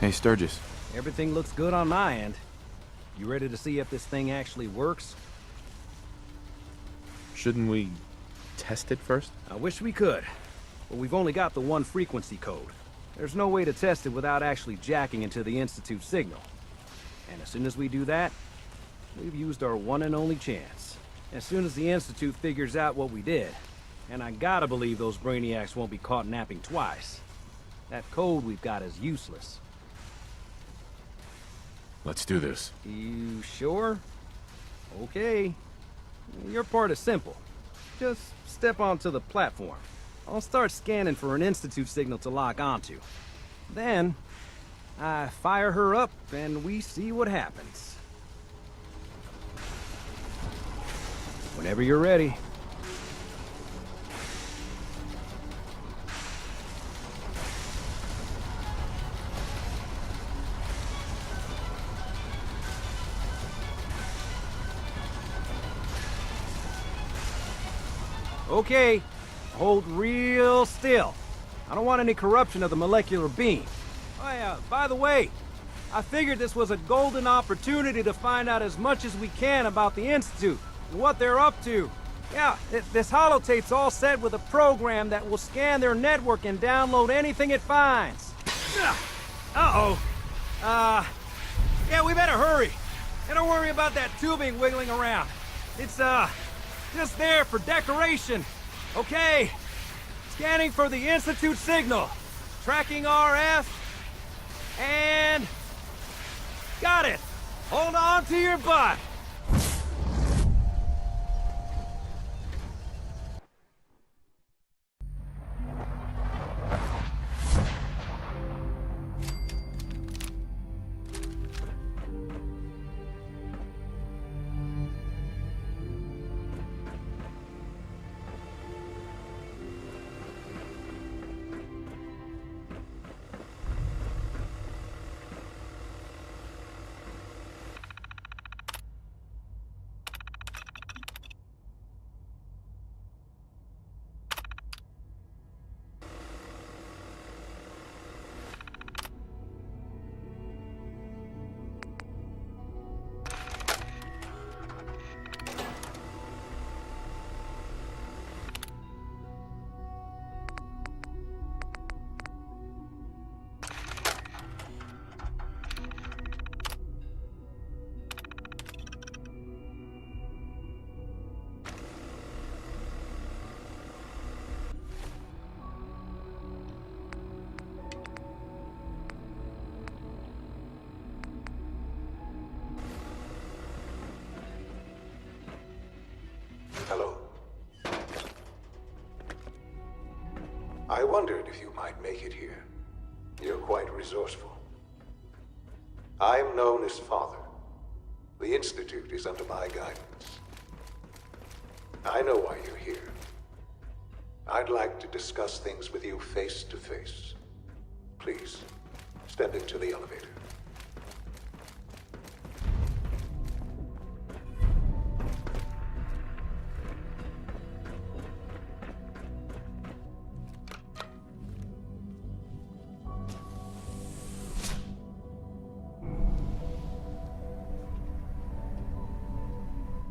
Hey, Sturgis. Everything looks good on my end. You ready to see if this thing actually works? Shouldn't we test it first? I wish we could, but we've only got the one frequency code. There's no way to test it without actually jacking into the Institute signal. And as soon as we do that, we've used our one and only chance. As soon as the Institute figures out what we did, and I gotta believe those brainiacs won't be caught napping twice, that code we've got is useless. Let's do this. You sure? Okay. Your part is simple. Just step onto the platform. I'll start scanning for an Institute signal to lock onto. Then, I fire her up and we see what happens. Whenever you're ready. Okay, hold real still. I don't want any corruption of the molecular beam. Oh yeah, by the way, I figured this was a golden opportunity to find out as much as we can about the Institute and what they're up to. Yeah, this holotape's all set with a program that will scan their network and download anything it finds. Uh-oh. Yeah, we better hurry. And don't worry about that tubing wiggling around. It's, just there for decoration. Okay. Scanning for the Institute signal. Tracking RF. And... got it. Hold on to your butt. Hello. I wondered if you might make it here. You're quite resourceful. I'm known as Father. The Institute is under my guidance. I know why you're here. I'd like to discuss things with you face to face. Please, step into the elevator.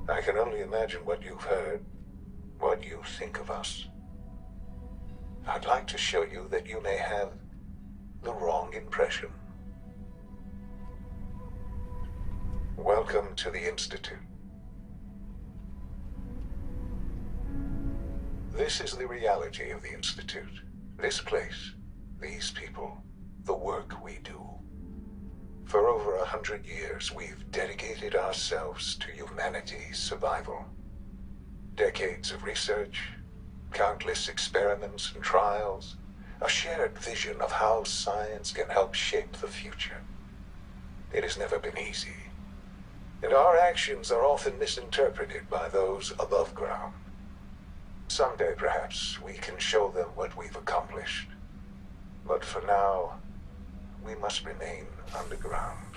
I can only imagine what you've heard, what you think of us. I'd like to show you that you may have the wrong impression. Welcome to the Institute. This is the reality of the Institute. This place, these people, the work we do. For over 100 years, we've dedicated ourselves to humanity's survival. Decades of research, countless experiments and trials, a shared vision of how science can help shape the future. It has never been easy, and our actions are often misinterpreted by those above ground. Someday, perhaps, we can show them what we've accomplished. But for now, we must remain underground.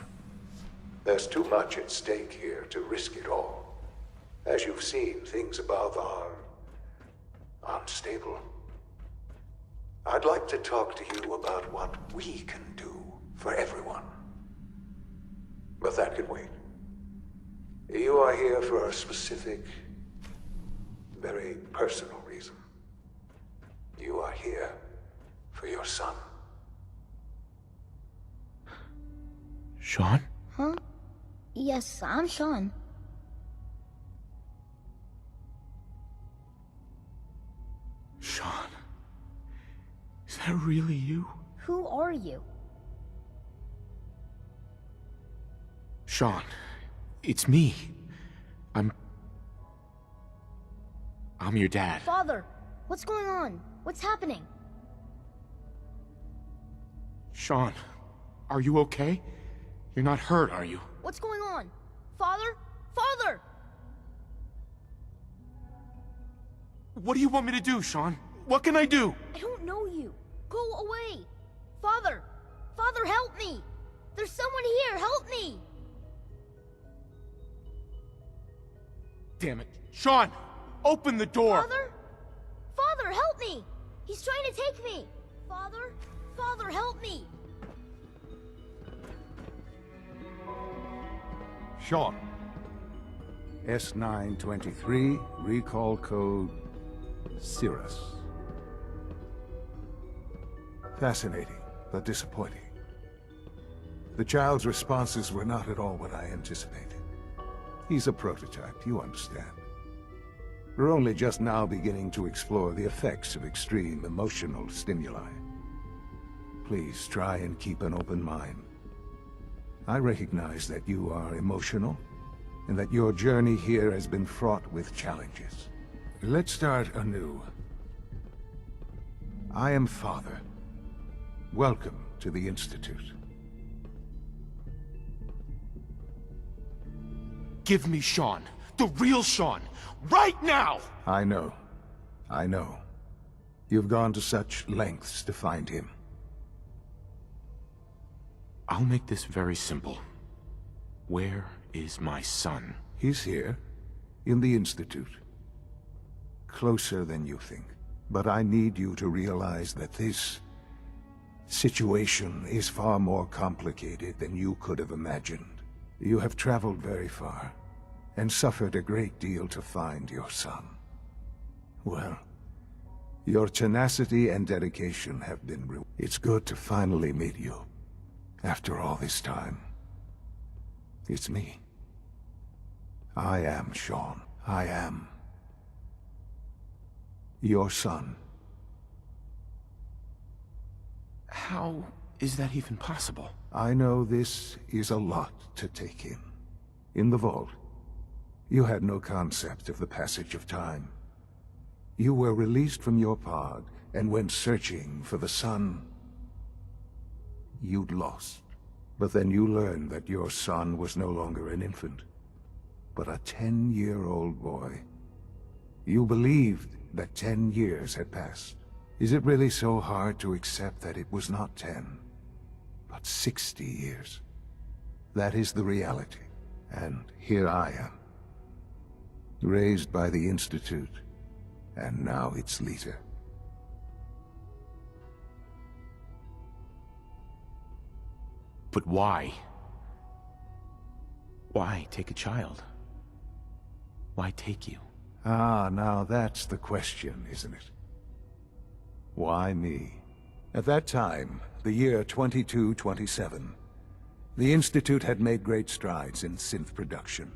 There's too much at stake here to risk it all. As you've seen, things above are unstable. I'd like to talk to you about what we can do for everyone. But that can wait. You are here for a specific, very personal reason. You are here for your son. Sean? Huh? Yes, I'm Sean. Sean? Is that really you? Who are you? Sean, it's me. I'm your dad. Father, what's going on? What's happening? Sean, are you okay? You're not hurt, are you? What's going on? Father? Father! What do you want me to do, Sean? What can I do? I don't know you. Go away. Father! Father, help me! There's someone here, help me! Damn it. Sean, open the door! Father? Father, help me! He's trying to take me! Father? Father, help me! Sean. S923, recall code Cirrus. Fascinating, but disappointing. The child's responses were not at all what I anticipated. He's a prototype, you understand. We're only just now beginning to explore the effects of extreme emotional stimuli. Please try and keep an open mind. I recognize that you are emotional, and that your journey here has been fraught with challenges. Let's start anew. I am Father. Welcome to the Institute. Give me Sean. The real Sean. Right now! I know. I know. You've gone to such lengths to find him. I'll make this very simple. Where is my son? He's here, in the Institute. Closer than you think. But I need you to realize that this situation is far more complicated than you could have imagined. You have traveled very far, and suffered a great deal to find your son. Well, your tenacity and dedication have been rewarded. It's good to finally meet you. After all this time. It's me. I am Sean. I am your son. How is that even possible? I know this is a lot to take in. In the vault, you had no concept of the passage of time. You were released from your pod and went searching for the son you'd lost. But then you learned that your son was no longer an infant, but a 10-year-old boy. You believed that 10 years had passed. Is it really so hard to accept that it was not 10, but 60 years? That is the reality. And here I am, raised by the Institute, and now its leader. But why? Why take a child? Why take you? Ah, now that's the question, isn't it? Why me? At that time, the year 2227, the Institute had made great strides in synth production.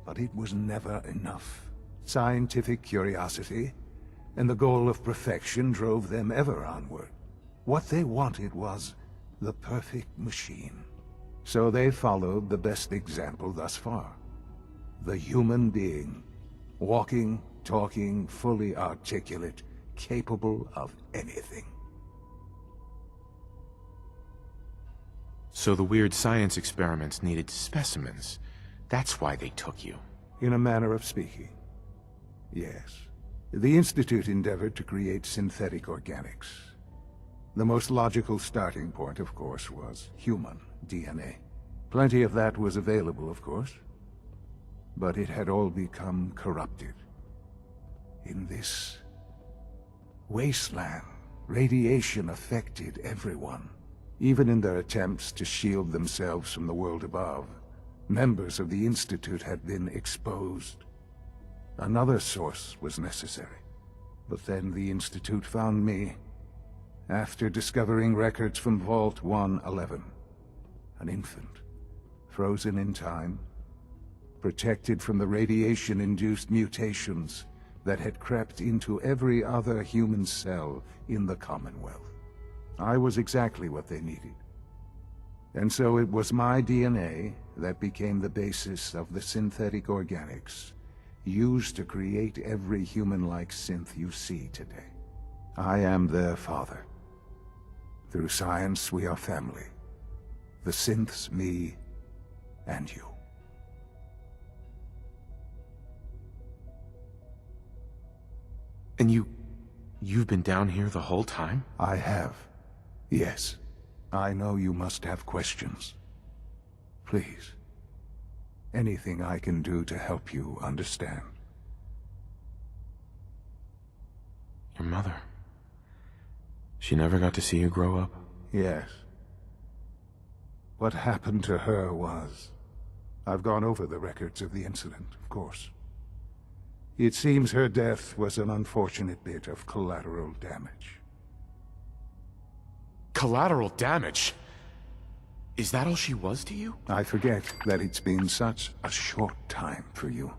But it was never enough. Scientific curiosity and the goal of perfection drove them ever onward. What they wanted was the perfect machine. So they followed the best example thus far. The human being. Walking, talking, fully articulate, capable of anything. So the weird science experiments needed specimens. That's why they took you. In a manner of speaking. Yes. The Institute endeavored to create synthetic organics. The most logical starting point, of course, was human DNA. Plenty of that was available, of course. But it had all become corrupted. In this wasteland, radiation affected everyone. Even in their attempts to shield themselves from the world above, members of the Institute had been exposed. Another source was necessary. But then the Institute found me, after discovering records from Vault 111. An infant, frozen in time, protected from the radiation-induced mutations that had crept into every other human cell in the Commonwealth. I was exactly what they needed. And so it was my DNA that became the basis of the synthetic organics used to create every human-like synth you see today. I am their father. Through science, we are family. The synths, me, and you. And you've been down here the whole time? I have. Yes. I know you must have questions. Please. Anything I can do to help you understand. Your mother. She never got to see you grow up? Yes. What happened to her was... I've gone over the records of the incident, of course. It seems her death was an unfortunate bit of collateral damage. Collateral damage? Is that all she was to you? I forget that it's been such a short time for you.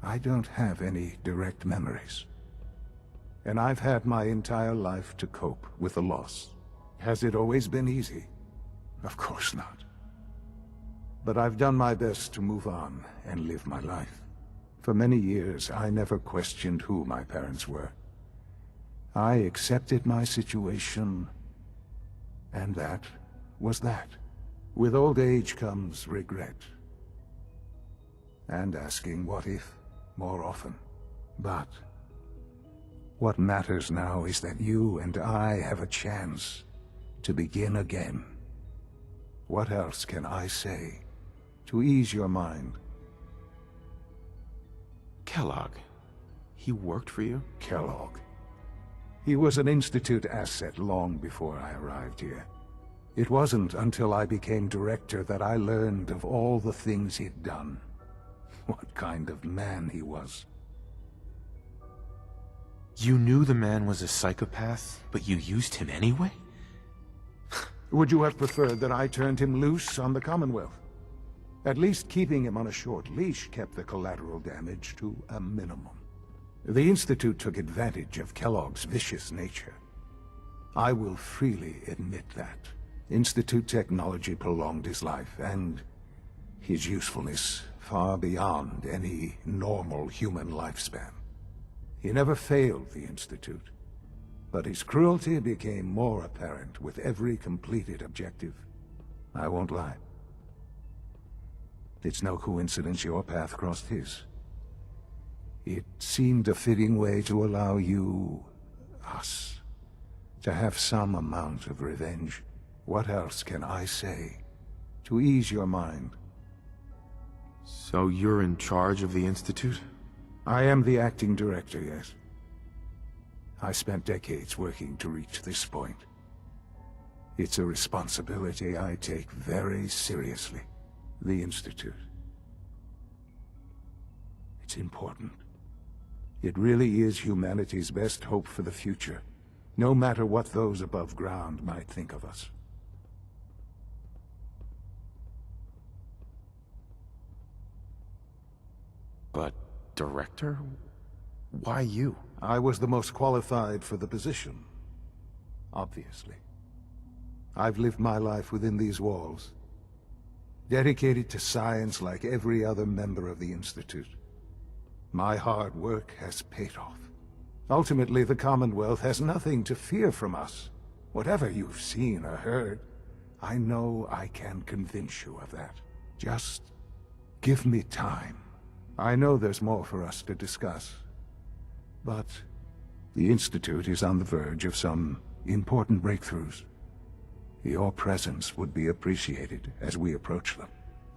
I don't have any direct memories. And I've had my entire life to cope with the loss. Has it always been easy? Of course not. But I've done my best to move on and live my life. For many years, I never questioned who my parents were. I accepted my situation, and that was that. With old age comes regret. And asking what if more often. But what matters now is that you and I have a chance to begin again. What else can I say to ease your mind? Kellogg. He worked for you? Kellogg. He was an Institute asset long before I arrived here. It wasn't until I became director that I learned of all the things he'd done. What kind of man he was. You knew the man was a psychopath, but you used him anyway? Would you have preferred that I turned him loose on the Commonwealth? At least keeping him on a short leash kept the collateral damage to a minimum. The Institute took advantage of Kellogg's vicious nature. I will freely admit that. Institute technology prolonged his life, and his usefulness far beyond any normal human lifespan. He never failed the Institute, but his cruelty became more apparent with every completed objective. I won't lie. It's no coincidence your path crossed his. It seemed a fitting way to allow you, us, to have some amount of revenge. What else can I say to ease your mind? So you're in charge of the Institute? I am the acting director, yes. I spent decades working to reach this point. It's a responsibility I take very seriously. The Institute. It's important. It really is humanity's best hope for the future, no matter what those above ground might think of us. But, director? Why you? I was the most qualified for the position, obviously. I've lived my life within these walls, dedicated to science like every other member of the Institute. My hard work has paid off. Ultimately, the Commonwealth has nothing to fear from us. Whatever you've seen or heard, I know I can convince you of that. Just give me time. I know there's more for us to discuss. But the Institute is on the verge of some important breakthroughs. Your presence would be appreciated as we approach them.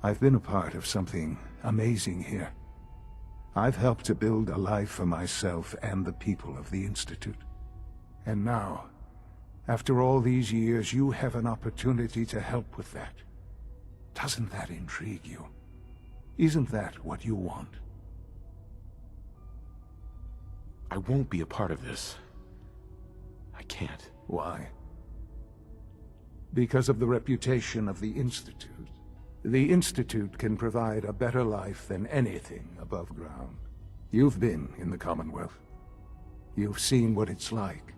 I've been a part of something amazing here. I've helped to build a life for myself and the people of the Institute. And now, After all these years, you have an opportunity to help with that. Doesn't that intrigue you? Isn't that what you want? I won't be a part of this. I can't. Why? Because of the reputation of the Institute. The Institute can provide a better life than anything above ground. You've been in the Commonwealth. You've seen what it's like.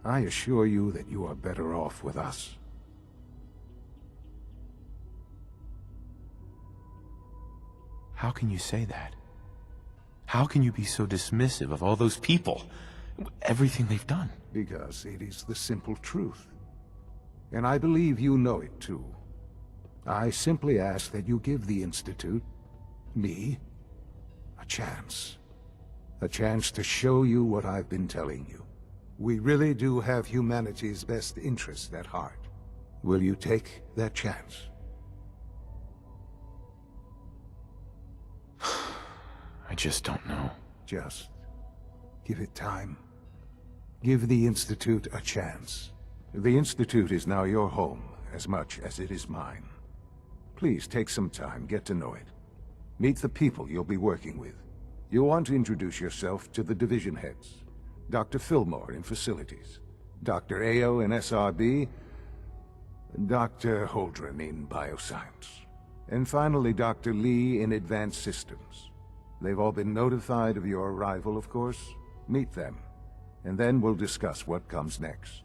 I assure you that you are better off with us. How can you say that? How can you be so dismissive of all those people? Everything they've done? Because it is the simple truth. And I believe you know it too. I simply ask that you give the Institute, me, a chance. A chance to show you what I've been telling you. We really do have humanity's best interest at heart. Will you take that chance? I just don't know. Just give it time. Give the Institute a chance. The Institute is now your home as much as it is mine. Please take some time, get to know it. Meet the people you'll be working with. You'll want to introduce yourself to the division heads. Dr. Fillmore in Facilities, Dr. Ayo in SRB, Dr. Holdren in Bioscience, and finally Dr. Lee in Advanced Systems. They've all been notified of your arrival, of course. Meet them, and then we'll discuss what comes next.